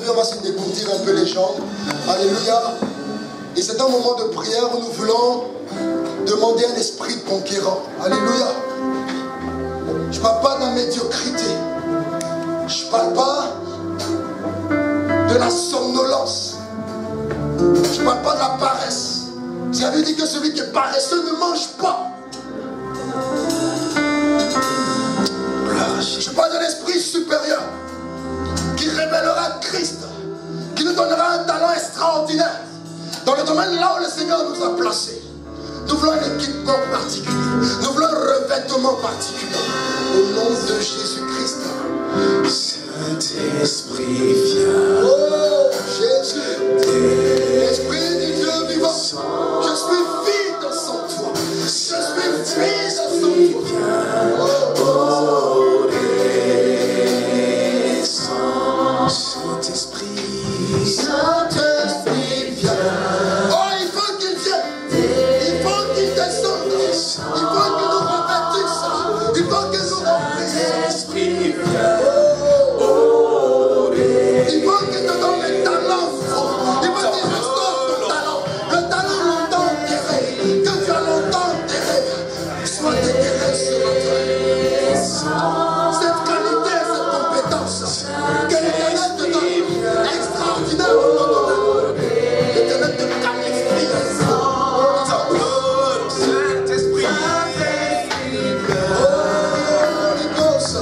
lever, on va se dégourdir un peu les jambes. Alléluia. Et c'est un moment de prière où nous voulons demander un esprit conquérant. Alléluia. Je ne parle pas de la médiocrité. Je ne parle pas de la somnolence. Je ne parle pas de la paresse. J'avais dit que celui qui est paresseux ne mange pas. Je parle de l'esprit supérieur qui révélera Christ, qui nous donnera un talent extraordinaire dans le domaine là où le Seigneur nous a placés. Nous voulons un équipement particulier. Nous voulons un revêtement particulier. Au nom de Jésus-Christ. Saint-Esprit, viens. Oh, Jésus. Esprit du Dieu vivant. Je suis vide sans toi. Je suis vide sans toi. Oh, descends. Saint-Esprit. Saint-Esprit, viens. Oh, il faut qu'il vienne. Il faut qu'il descende. Il faut qu'il nous revêtisse. Il faut qu'il nous remplisse. Saint-Esprit, viens. Il faut qu'il te donne les talents. Il faut qu'il restaure ton talent. Le talent longtemps enterré. Que tu as longtemps enterré. Sois déterré ce matin. Cette qualité, cette compétence que l'Éternel te donne, extraordinaire dans ton domaine. L'Éternel te qualifie. Saint-Esprit. Holy Ghost.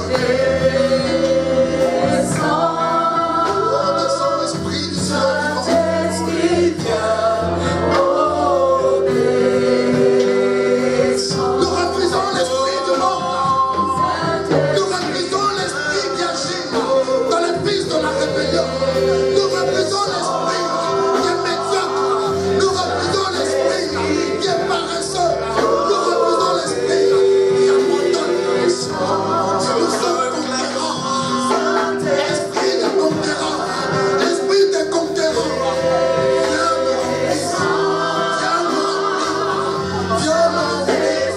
Oh, descends, Esprit du Dieu vivant. Nous refusons l'esprit du monde. Nous refusons l'esprit qui agit dans les pistes de la rébellion. Nous refusons l'esprit qui est médiocre. Nous refusons l'esprit qui est paresseux. Nous refusons l'esprit qui abandonne. Nous sommes conquérants. Esprit de conquérant. Esprit de conquérant. Viens me remplir. Viens me remplir.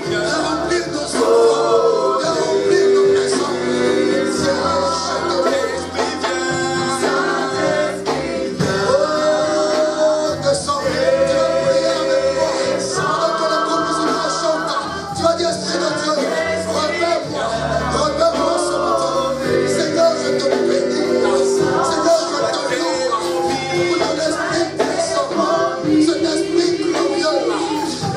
Viens remplir nos enfants. Viens remplir nos maisons. Oh, descends. Tu vas prier avec moi. Pendant que la composition chante, tu vas dire, Esprit de Dieu, revêt-moi ce matin. Seigneur, je te bénis. Seigneur, je te loue pour ton esprit puissant, cet esprit glorieux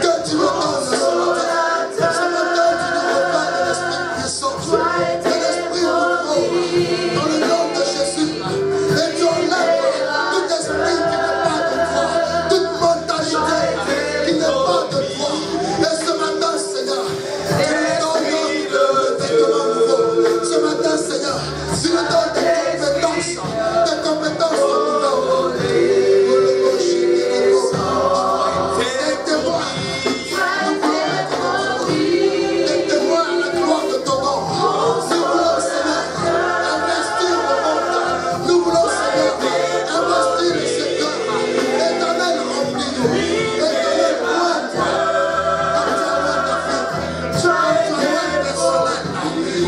que tu me donnes ce matin. Ce matin, tu nous revêts de l'esprit puissant, de l'esprit nouveau, dans le nom de Jésus. Et tu enlèves tout esprit qui n'est pas de toi, toute mentalité qui n'est pas de toi. Et ce matin, Seigneur, tu nous donnes des vêtements nouveaux. Ce matin, Seigneur, tu nous donnes des compétences nouvelles. Des témoins à la gloire de ton nom. Nous voulons, Seigneur, investir le monde. Nous voulons, Seigneur, investir le secteur. Éternel, remplis-nous. Éternel, loin-toi.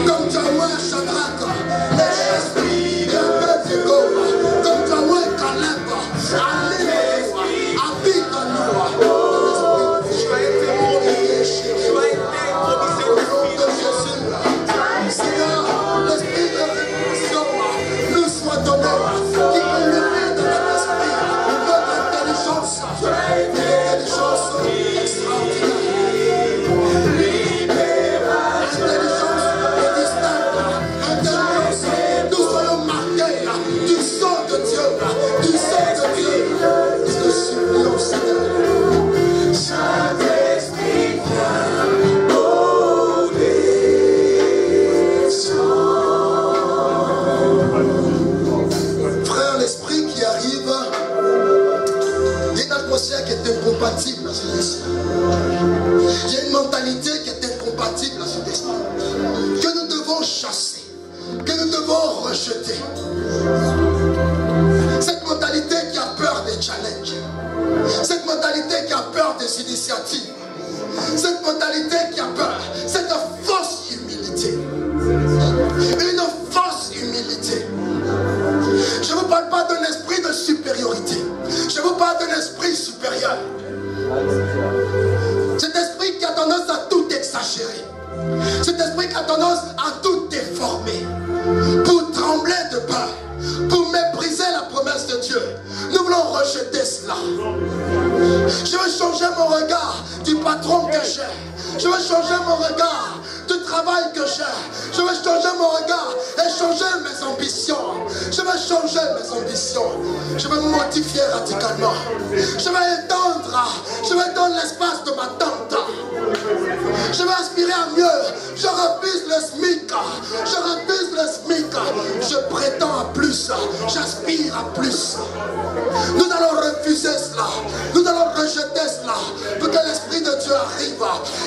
Comme tu as loin Shadrach, Meshach et Abednego. Comme tu as loin Caleb. Alléluia. Habite en nous. Tu as été promis. Tu as été promis. Au nom de Jésus, Seigneur, l'esprit de révélation nous soit donné, qui illumine notre esprit, notre intelligence, une intelligence extraordinaire. Intelligence distincte, intelligence, nous soyons marqués du sang de Dieu, du sang de Dieu. Nous te supplions, Seigneur. Saint-Esprit, viens. Frère, l'esprit qui arrive, il y a une atmosphère qui est incompatible à cet esprit. Il y a une mentalité qui est incompatible à cet esprit. Que nous devons chasser, que nous devons rejeter. Cette mentalité qui a peur des challenges. Cette mentalité qui a peur des initiatives. Cette mentalité qui a peur. Cette fausse humilité. Une fausse humilité. Je veux pas exagérer. Cet esprit qui a tendance à tout déformer, pour trembler de peur, pour mépriser la promesse de Dieu. Nous voulons rejeter cela. Je veux changer mon regard du patron que j'ai. Je veux changer mon regard du travail que j'ai. Je veux changer mon regard et changer mes ambitions. Je veux changer mes ambitions. Je veux me modifier radicalement. Je veux étendre l'espace de ma tente. Je veux aspirer à mieux. Je refuse le SMIC. Je refuse le SMIC. Je prétends à plus. J'aspire à plus. Nous allons refuser cela. Nous allons rejeter cela. Pour que l'Esprit de Dieu arrive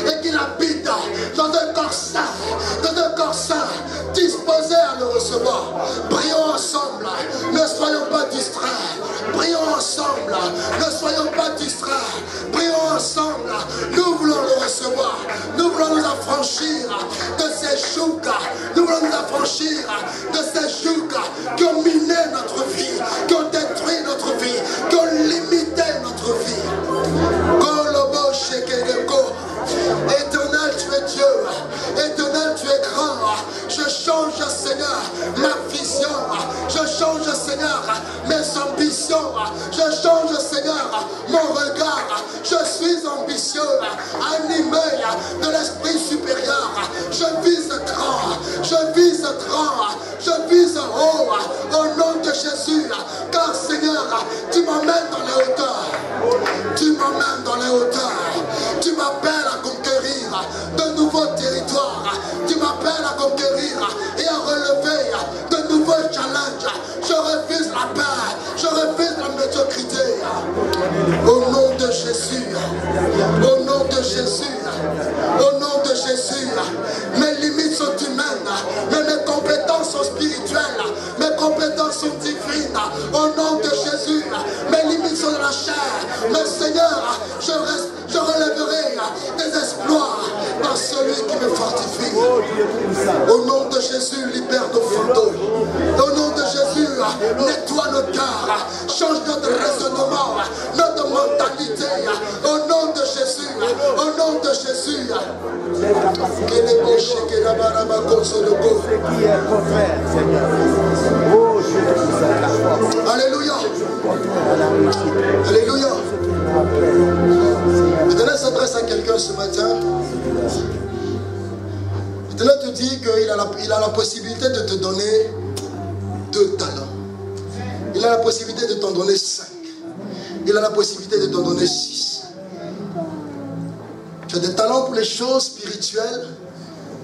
et qu'il habite dans un corps saint. Dans un corps saint. Disposé à le recevoir. Prions ensemble. Ne soyons pas distraits. Prions ensemble. Ne soyons pas distraits. Prions ensemble. Nous voulons le recevoir. Nous voulons nous affranchir de ces jougs. Nous voulons nous affranchir de ces jougs qui ont miné notre vie, qui ont détruit notre vie, qui ont limité notre vie. Éternel, tu es Dieu. Éternel, tu es grand. Je change, Seigneur, ma vision. Je change, Seigneur, mes ambitions. Je change, Seigneur, mon regard. Je suis ambitieux, animé de l'esprit supérieur. Je vise grand. Je vise grand. Je vise haut. Au nom de Jésus. Car, Seigneur, tu m'emmènes dans les hauteurs. Tu m'emmènes dans les hauteurs. Tu m'appelles à conquérir de nouveaux territoires. Tu m'appelles à conquérir et à relever de nouveaux challenges. Je refuse la peur. Je refuse la médiocrité. Au nom de Jésus. Au nom de Jésus. Au nom de Jésus. Mes limites sont humaines. Mais mes compétences sont spirituelles. Mes compétences sont divines. Au nom de Jésus. Mes limites sont de la chair. Mais Seigneur, je relèverai des exploits par celui qui me fortifie. Au nom de Jésus, libère nos fantômes. Au nom de Jésus, nettoie nos cœurs. Change notre raisonnement, notre mentalité. Au nom de Jésus. Au nom de Jésus. Alléluia. Alléluia. L'Éternel s'adresse à quelqu'un ce matin. L'Éternel te dit qu'il a la possibilité de te donner 2 talents. Il a la possibilité de t'en donner 5. Il a la possibilité de t'en donner 6. Tu as des talents pour les choses spirituelles,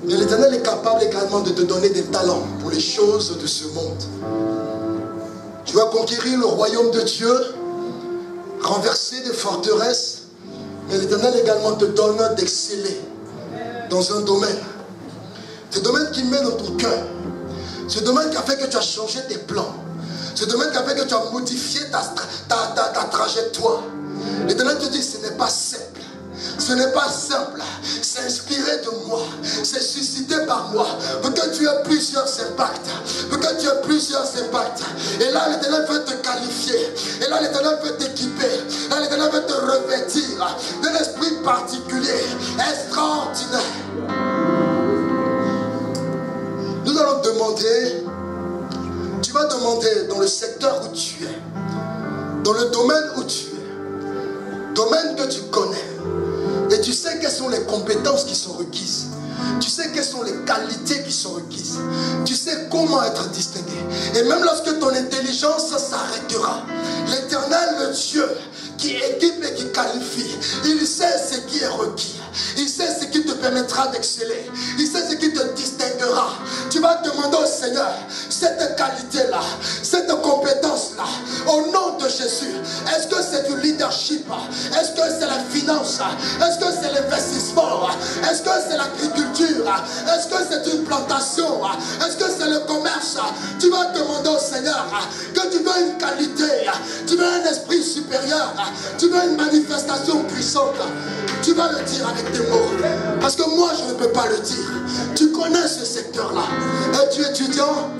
mais l'Éternel est capable également de te donner des talents pour les choses de ce monde. Tu vas conquérir le royaume de Dieu, renverser des forteresses, mais l'Éternel également te donne d'exceller dans un domaine. Ce domaine qui mène dans ton cœur. Ce domaine qui a fait que tu as changé tes plans. Ce domaine qui a fait que tu as modifié ta trajectoire. L'Éternel te dit, ce n'est pas simple. Ce n'est pas simple. C'est inspiré de moi. C'est suscité par moi. Pour que tu aies plusieurs impacts. Pour que tu aies plusieurs impacts. Et là, l'Éternel veut te qualifier. Et là, l'Éternel veut t'équiper. Là, l'Éternel veut te revêtir d'un esprit particulier, extraordinaire. Nous allons demander. Tu vas demander dans le secteur où tu es. Dans le domaine où tu es. Domaine que tu connais. Et tu sais quelles sont les compétences qui sont requises. Tu sais quelles sont les qualités qui sont requises. Tu sais comment être distingué. Et même lorsque ton intelligence s'arrêtera, l'Éternel, le Dieu qui équipe et qui qualifie, il sait ce qui est requis. Il sait ce qui te permettra d'exceller. Il sait ce qui te distinguera. Tu vas demander au Seigneur cette qualité-là, cette compétence-là, au nom de Jésus. Est-ce que c'est du leadership? Est-ce que c'est la finance? Est-ce que c'est l'investissement? Est-ce que c'est l'agriculture? Est-ce que c'est une plantation? Est-ce que c'est le commerce? Tu vas demander au Seigneur que tu veux une qualité, tu veux un esprit supérieur, tu veux une manifestation puissante. Tu vas le dire avec tes mots. Parce que moi, je ne peux pas le dire. Tu connais ce secteur-là. Et tu es étudiant,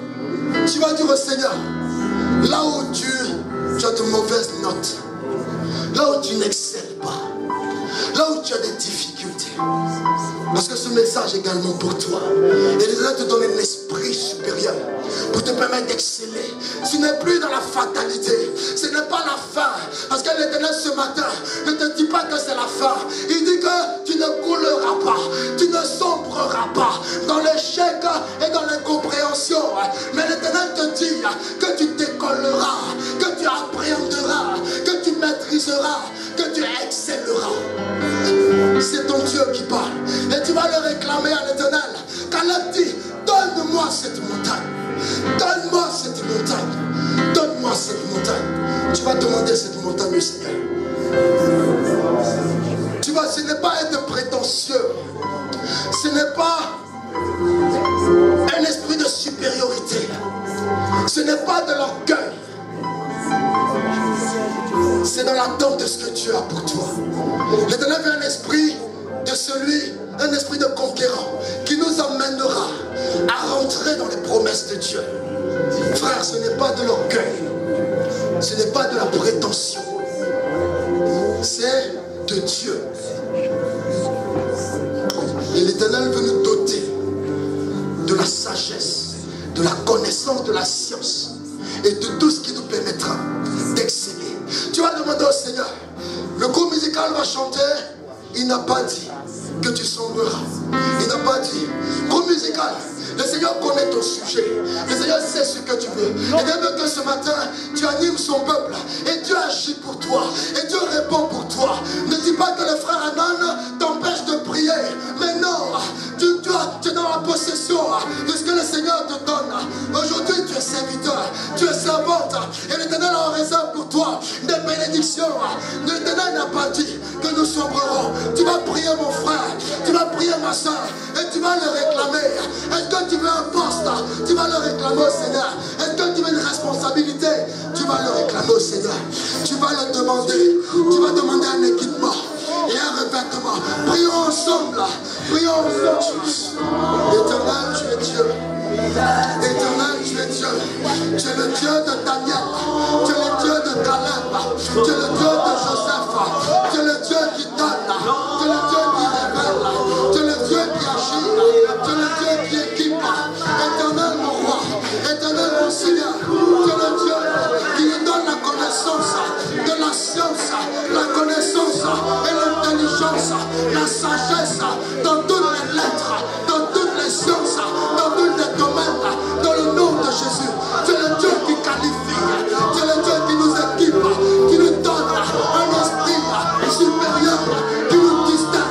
tu vas dire au Seigneur, là où tu as de mauvaises notes, là où tu n'excelles pas, là où tu as des difficultés, Parce que ce message est également pour toi. Et l'Éternel te donne un esprit supérieur pour te permettre d'exceller. Tu n'es plus dans la fatalité. Ce n'est pas la fin. Parce que l'Éternel ce matin ne te dit pas que c'est la fin. Il dit que tu ne couleras pas. Tu ne sombreras pas dans l'échec et dans l'incompréhension. Mais l'Éternel te dit que tu décolleras, que tu appréhenderas, que tu maîtriseras, que tu excelleras. C'est ton Dieu qui parle. Et tu vas le réclamer à l'Éternel. Caleb dit, donne-moi cette montagne. Donne-moi cette montagne. Donne-moi cette montagne. Tu vas demander cette montagne au Seigneur. Tu vois, ce n'est pas être prétentieux. Ce n'est pas un esprit de supériorité. Ce n'est pas de l'orgueil. C'est dans l'attente de ce que Dieu a pour toi. L'Éternel veut un esprit de celui, un esprit de conquérant qui nous amènera à rentrer dans les promesses de Dieu. Frère, ce n'est pas de l'orgueil, ce n'est pas de la prétention, c'est de Dieu. Et l'Éternel veut nous doter de la sagesse, de la connaissance, de la science et de tout ce qui nous permettra d'exceller. Tu vas demander au Seigneur, le groupe musical va chanter, il n'a pas dit que tu sombreras. Il n'a pas dit, groupe musical, le Seigneur connaît ton sujet. Le Seigneur sait ce que tu veux. Et Dieu veut que ce matin, tu animes son peuple. Et Dieu agit pour toi. Et Dieu répond pour toi. Ne dis pas que le frère Anan t'empêche de prier. Mais non, tu es dans la possession de ce que le Seigneur te donne. Aujourd'hui, tu es serviteur, tu es servante. Et l'Éternel a en réserve pour toi des bénédictions. L'Éternel n'a pas dit que nous sombrerons. Tu vas prier mon frère, tu vas prier ma soeur. Et tu vas le réclamer. Est-ce que tu veux un poste? Tu vas le réclamer au Seigneur. Est-ce que tu veux une responsabilité? Tu vas le réclamer au Seigneur. Tu vas le demander. Tu vas demander un équipement et un revêtement. Prions ensemble. Prions ensemble. Éternel, tu es Dieu. Éternel, tu es Dieu. Tu es le Dieu de Daniel. Tu es le Dieu de Caleb. Tu es le Dieu de Joseph. Tu es le Dieu qui donne. Tu es le Dieu qui révèle. Tu es le Dieu qui agit. Tu es le Dieu qui équipe. Éternel, mon roi. Éternel, mon Seigneur. Tu es le Dieu qui nous donne la connaissance de la science, la connaissance et l'intelligence, la sagesse dans toutes les lettres, dans toutes les sciences, dans tous les domaines, dans le nom de Jésus. Tu es le Dieu qui qualifie, tu es le Dieu qui nous équipe, qui nous donne un esprit supérieur, qui nous distingue.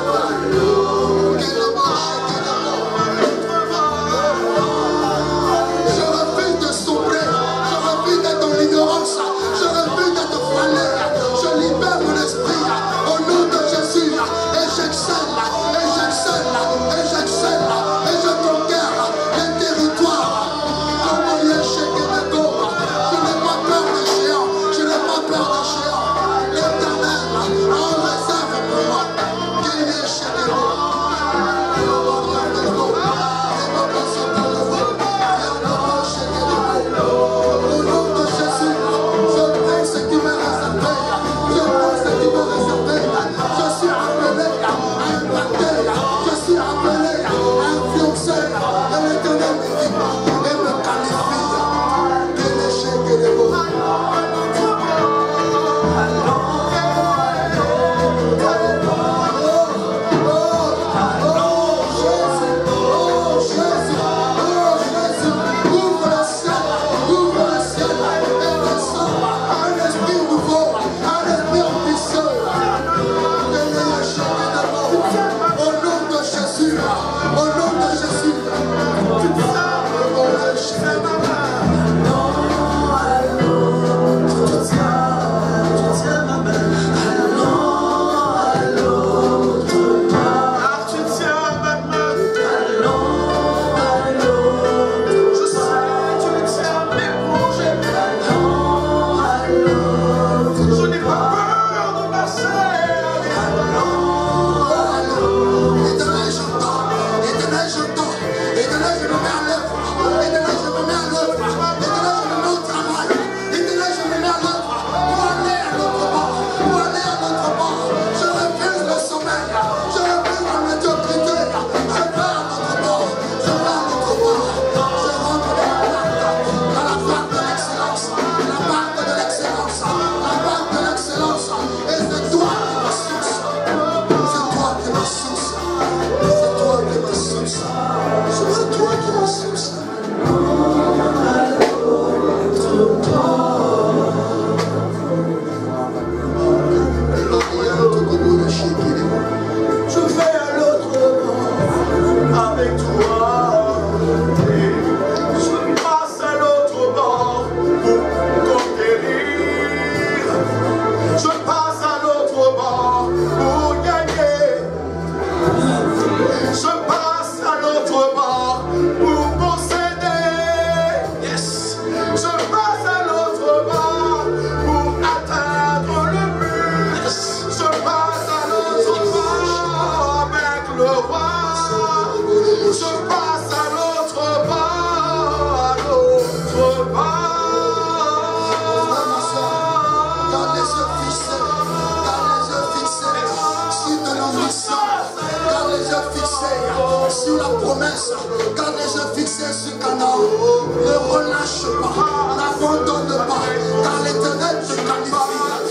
grâce. Garde les yeux fixés sur Canaan. Ne relâche pas. N'abandonne pas. Car l'Éternel te qualifie.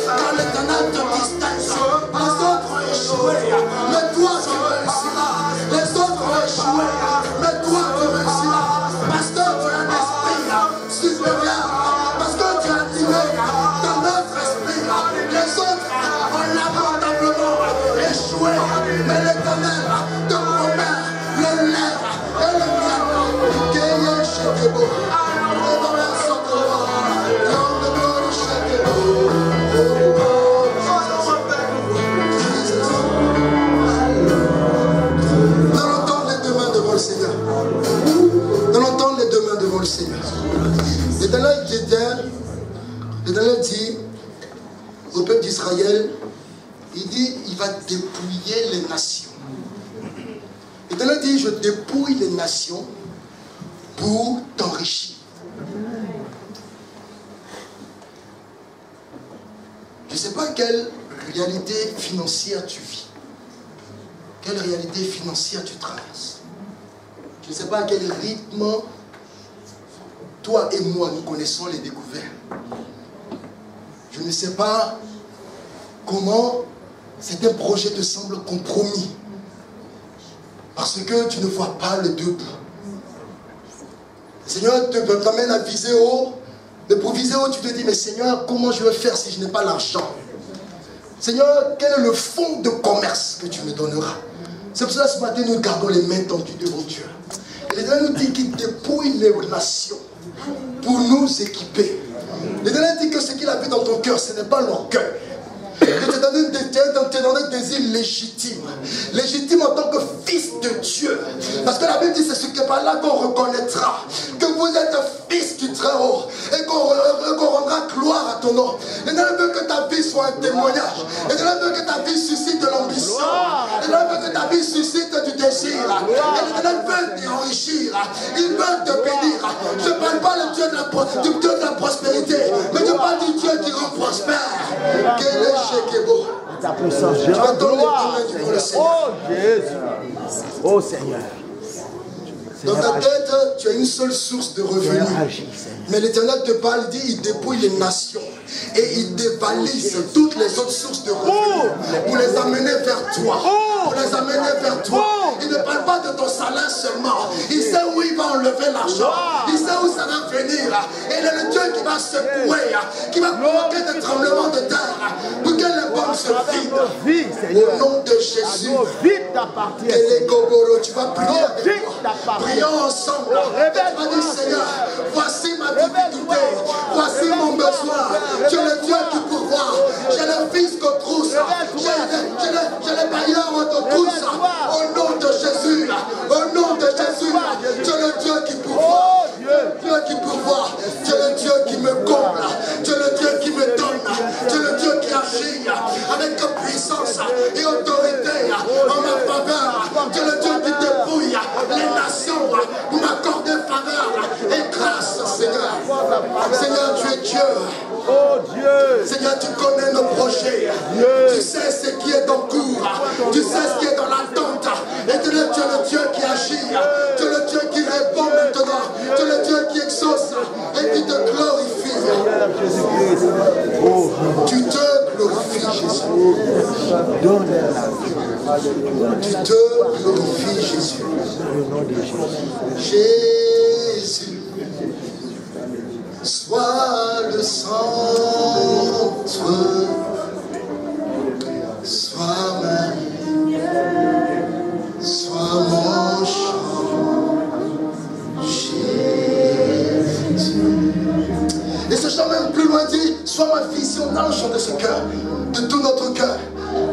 Car l'Éternel te distingue. Les autres ont échoué. Mais toi, tu réussiras. Les autres ont échoué. Mais toi, tu réussiras. Parce que tu as un esprit supérieur. Parce que tu as animé dans notre esprit. Les autres ont lamentablement échoué. Mais l'Éternel te promet le lèvre et le miel. Qu'ayez chez Débo. Le Seigneur. L'Éternel dit au peuple d'Israël, il dit, il va dépouiller les nations. L'Éternel dit, je dépouille les nations pour t'enrichir. Je ne sais pas quelle réalité financière tu vis. Quelle réalité financière tu traverses. Je ne sais pas à quel rythme toi et moi nous connaissons les découvertes. Je ne sais pas comment certains projets te semblent compromis. Parce que tu ne vois pas le debout. Le Seigneur t'amène à viser haut. Mais pour viser haut, tu te dis, mais Seigneur, comment je vais faire si je n'ai pas l'argent? Seigneur, quel est le fonds de commerce que tu me donneras? C'est pour cela que ce matin, nous gardons les mains tendues devant Dieu. Et l'Éternel nous dit qu'il dépouille les nations pour nous équiper. L'Éternel dit que ce qu'il a vu dans ton cœur, ce n'est pas l'orgueil. Que tu es dans un désir légitime. Légitime en tant que fils de Dieu. Parce que la Bible dit, c'est ce que par là qu'on reconnaîtra que vous êtes fils du Très-Haut. Et qu'on rendra gloire à ton nom. L'Éternel veut que ta vie soit un témoignage. L'Éternel veut que ta vie suscite de l'ambition. L'Éternel veut que ta vie suscite du désir. Et l'Éternel veut t'enrichir. Il veut te bénir. Je ne parle pas du Dieu de la prospérité, mais je parle du Dieu qui rend prospère. Quel est ta puissance, je rends gloire. Oh Jésus, oh Seigneur. Dans ta tête, tu as une seule source de revenus. Mais l'Éternel te parle, il dit, il dépouille les nations. Et il dévalise toutes les autres sources de revenus. Pour les amener vers toi. Pour les amener vers toi. Il ne parle pas de ton salaire seulement. Il sait où il va enlever l'argent. Il sait où ça va venir. Et il est le Dieu qui va secouer. Qui va provoquer des tremblements de terre. Pour que les bombes se vident. Au nom de Jésus. Tu vas prier avec moi. Prions ensemble. Tu vas dire, Seigneur, voici ma difficulté. Voici mon besoin. Tu es le Dieu qui pourvoit. J'ai le fils qu'on trousse. J'ai les bailleurs en te trousse. Au nom de Jésus. Au nom de Jésus. Tu es le Dieu qui pourvoit. Dieu qui pourvoit. Tu es le Dieu qui me comble. Tu es le Dieu qui me donne. Tu es le Dieu qui agit avec puissance et autorité en ma faveur. Tu es le Dieu qui dépouille les nations pour m'accorder faveur et grâce, Seigneur. Seigneur, tu es Dieu. Oh Dieu. Seigneur, tu connais nos projets. Tu sais ce qui est en cours. Tu sais ce qui est dans l'attente. Et tu es le Dieu qui agit. Tu es le Dieu qui répond maintenant. Tu es le Dieu qui exauce et qui te glorifie. Tu te glorifies, Jésus. Tu te glorifies, Jésus. Jésus, sois le centre, sois ma vie, sois mon chant. Jésus. Et ce chant même plus loin dit, sois ma vision dans le chant de ce cœur, de tout notre cœur.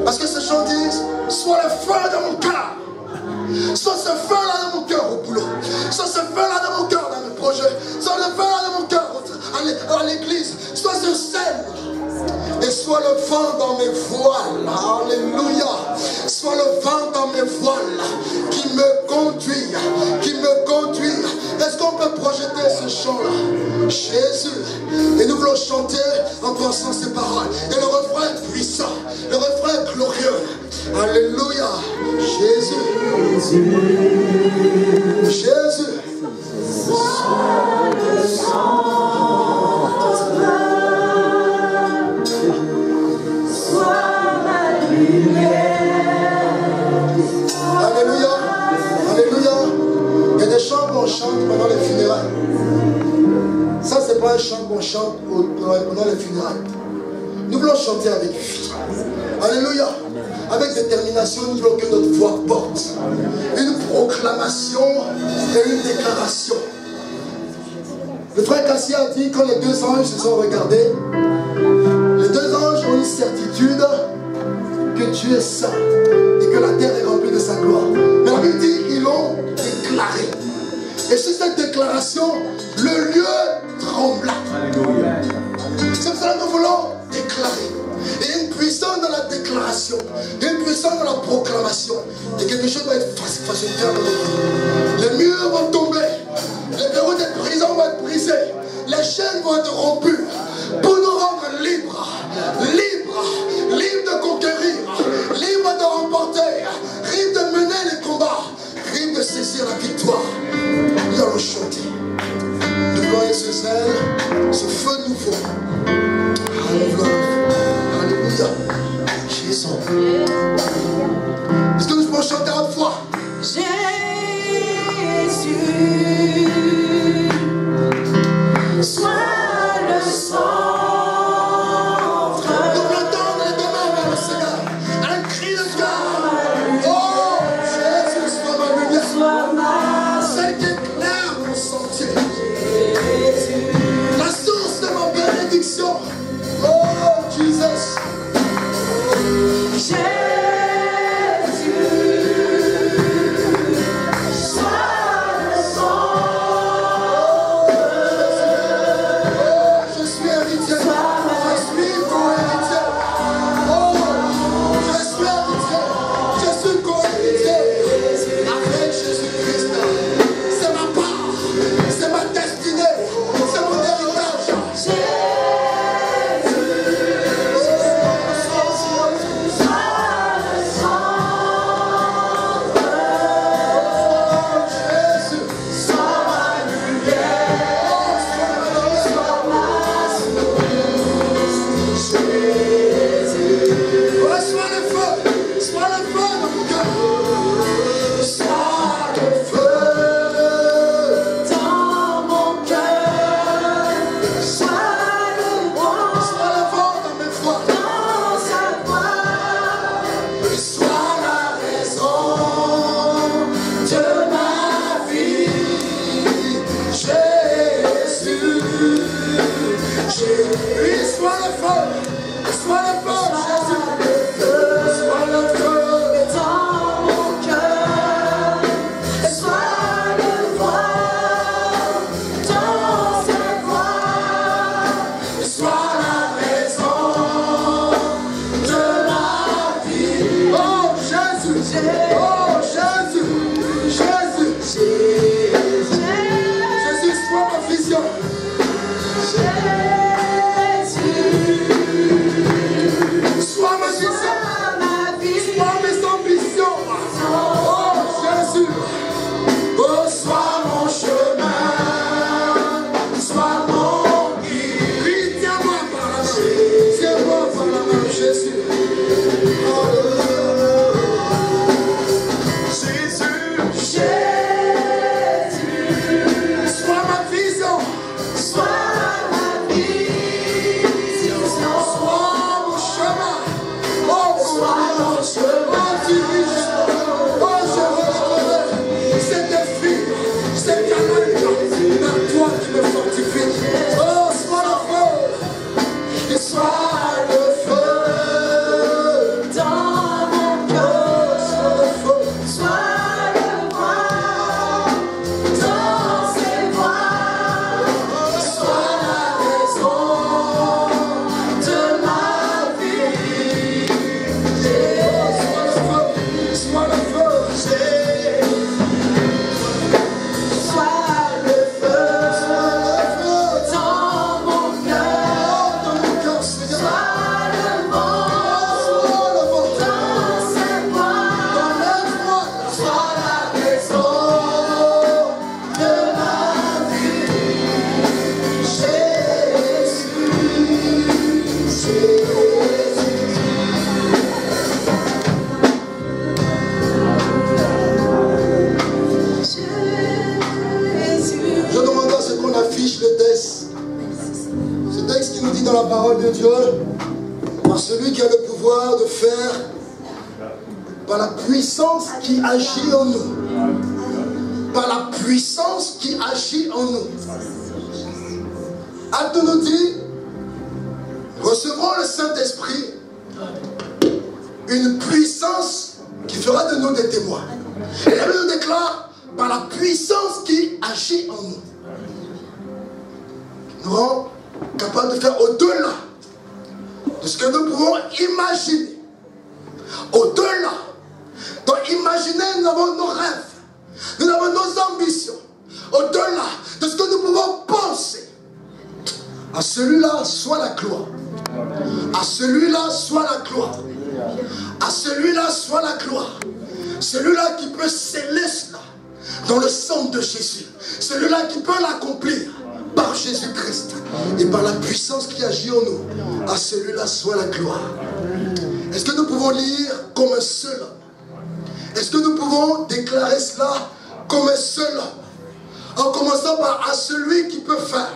Parce que ce chant dit, sois le feu de mon cœur. Sois ce feu-là dans mon cœur au boulot. Sois ce feu-là dans mon cœur dans mes projets. Sois le feu-là dans mon cœur à l'église. Sois ce sel. Et sois le vent dans mes voiles. Alléluia. Sois le vent dans mes voiles qui me conduit. Qui me conduit. Est-ce qu'on peut projeter ce chant-là? Jésus. Et nous voulons chanter en pensant ces paroles. Et le refrain est puissant. Le refrain est glorieux. Alléluia. Jésus. Jésus. Alléluia. Alléluia. Il y a des chants qu'on chante pendant les funérailles. Ça, c'est pas un chant qu'on chante pendant les funérailles. Nous voulons chanter avec vie. Alléluia. Avec détermination, nous voulons que notre voix porte une proclamation et une déclaration. Le frère Cassia a dit, quand les deux anges se sont regardés, les deux anges ont une certitude que Dieu est saint et que la terre est remplie de sa gloire. Mais la Bible dit, ils l'ont déclaré. Et sur cette déclaration, le lieu trembla. C'est pour ça que nous voulons déclarer. Il y a une puissance dans la déclaration. Il y a une puissance dans la proclamation. Et quelque chose va être facile dans notre vie. Les murs vont tomber. Les verrous des prisons vont être brisés. Les chaînes vont être rompues. Pour nous rendre libres. Libres. Libres de conquérir. Libres de remporter. Libres de mener les combats. Libres de saisir la victoire. Nous allons chanter. Nous voyons ce zèle, ce feu nouveau. Alléluia. Alléluia. Jésus. Est-ce que nous pouvons chanter à haute voix? Jésus, sois le centre. Nous voulons tendre les deux mains vers le Seigneur. Un cri de cœur. Oh, Jésus, sois ma lumière. Sois ma Celle qui éclaire mon sentier. La source de ma bénédiction. Oh, Jesus. Jésus, sois le centre. Oh, je suis héritier. Je suis co-héritier. Oh, je suis héritier. Je suis co-héritier. Avec Jésus-Christ. C'est ma part. C'est ma destinée. C'est mon héritage. Sois le feu. Sois le feu dans mon cœur. Sois le feu. Dans mon cœur, sois le vent. Sois le vent dans mes voies. Dans sa voix, Sois la raison de ma vie. Jésus. Jésus. Sois le feu. Sois le feu. Jésus. Sois le feu. dans mon cœur, sois le vent. Dans sa voix, Sois la raison de ma vie. Oh Jésus. Oh Jésus. Jésus. Jésus, sois ma vision. Sois ma vision. Sois mes ambitions. Oh Jésus. Oh, sois mon chemin. Sois mon guide. Oui, tiens-moi par la main. Tiens-moi par la main, Jésus. Jésus. Sois ma vision. Sois mon chemin. Oh, mon chemin. Dirige. Oh, je resterai. C'est des filles. C'est canal. Dans toi qui me fortifie. Oh, sois le feu. Et sois le feu. Je demande à ce qu'on affiche le texte. Ce texte qui nous dit dans la parole de Dieu, par celui qui a le pouvoir de faire, par la puissance qui agit en nous. Par la puissance qui agit en nous. Acte nous dit, recevrons le Saint-Esprit, une puissance qui fera de nous des témoins. Et la Bible nous déclare, par la puissance qui agit en nous, nous rend capables de faire au-delà de ce que nous pouvons imaginer. Au-delà. Donc imaginer, nous avons nos rêves, nous avons nos ambitions. Au-delà de ce que nous pouvons penser. À celui-là soit la gloire. À celui-là soit la gloire. À celui-là soit la gloire. Celui-là qui peut sceller cela dans le sang de Jésus. Celui-là qui peut l'accomplir par Jésus-Christ et par la puissance qui agit en nous. À celui-là soit la gloire. Est-ce que nous pouvons lire comme un seul homme? Est-ce que nous pouvons déclarer cela comme un seul homme? En commençant par à celui qui peut faire.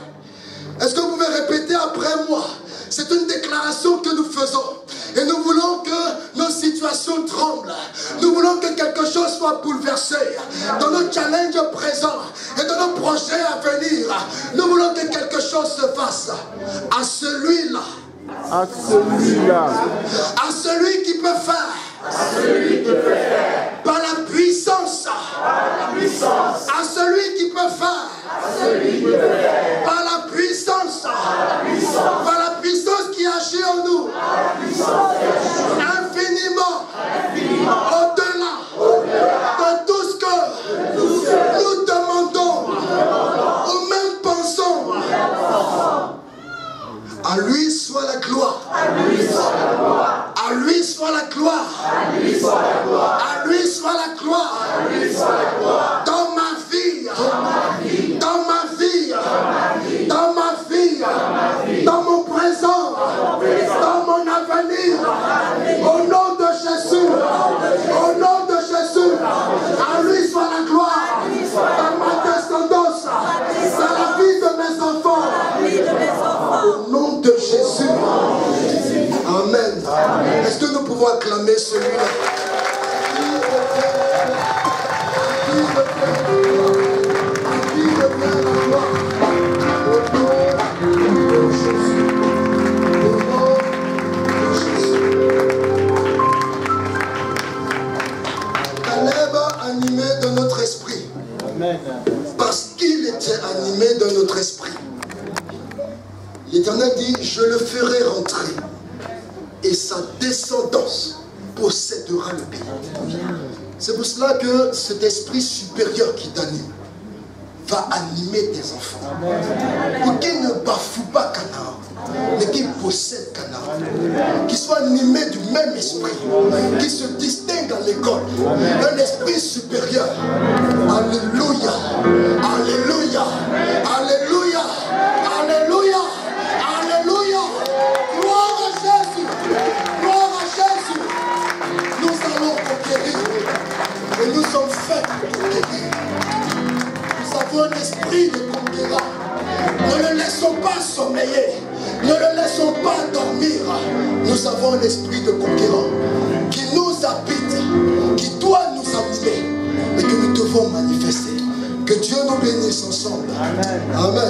Est-ce que vous pouvez répéter après moi? C'est une déclaration que nous faisons. Et nous voulons que nos situations tremblent. Nous voulons que quelque chose soit bouleversé dans nos challenges présents et dans nos projets à venir. Nous voulons que quelque chose se fasse. À celui-là. À celui-là. À celui qui peut faire. À celui qui peut faire. Par la puissance. Par la puissance. À celui qui peut faire. À celui qui peut faire. Par la puissance. Par la puissance. Par la puissance qui agit en nous. Par la puissance qui agit en nous. Infiniment. Infiniment. Au-delà. De tout ce que nous demandons. Ou même pensons. À lui soit la gloire. À lui soit la gloire. À lui soit la gloire. À lui soit la gloire. À lui soit la gloire. À lui soit la gloire. Dans ma vie. Dans ma vie. Dans ma vie. Dans ma vie. Dans ma vie. Dans mon présent. Dans mon avenir. Au nom de Jésus. Au nom de Jésus. À lui soit la gloire. Dans ma descendance. Dans la vie de mes enfants. Au nom de Jésus. Amen. Est-ce que nous pouvons acclamer celui-là? Caleb animé de notre esprit. Parce qu'il était animé de notre esprit. L'Éternel dit, je le ferai rentrer et sa descendance possédera le pays. C'est pour cela que cet esprit supérieur qui t'anime va animer tes enfants. Pour qu'ils ne bafouent pas Canaan, mais qu'ils possèdent Canaan. Qu'ils soient animés du même esprit, qu'ils se distinguent à l'école. Un esprit supérieur. Alléluia. Alléluia. Alléluia. Alléluia. Alléluia. Gloire à Jésus. Gloire à Jésus. Nous allons conquérir. Et nous sommes faits pour conquérir. Nous avons un esprit de conquérant. Ne le laissons pas sommeiller. Ne le laissons pas dormir. Nous avons un esprit de conquérant qui nous habite, qui doit nous animer et que nous devons manifester. Que Dieu nous bénisse ensemble. Amen.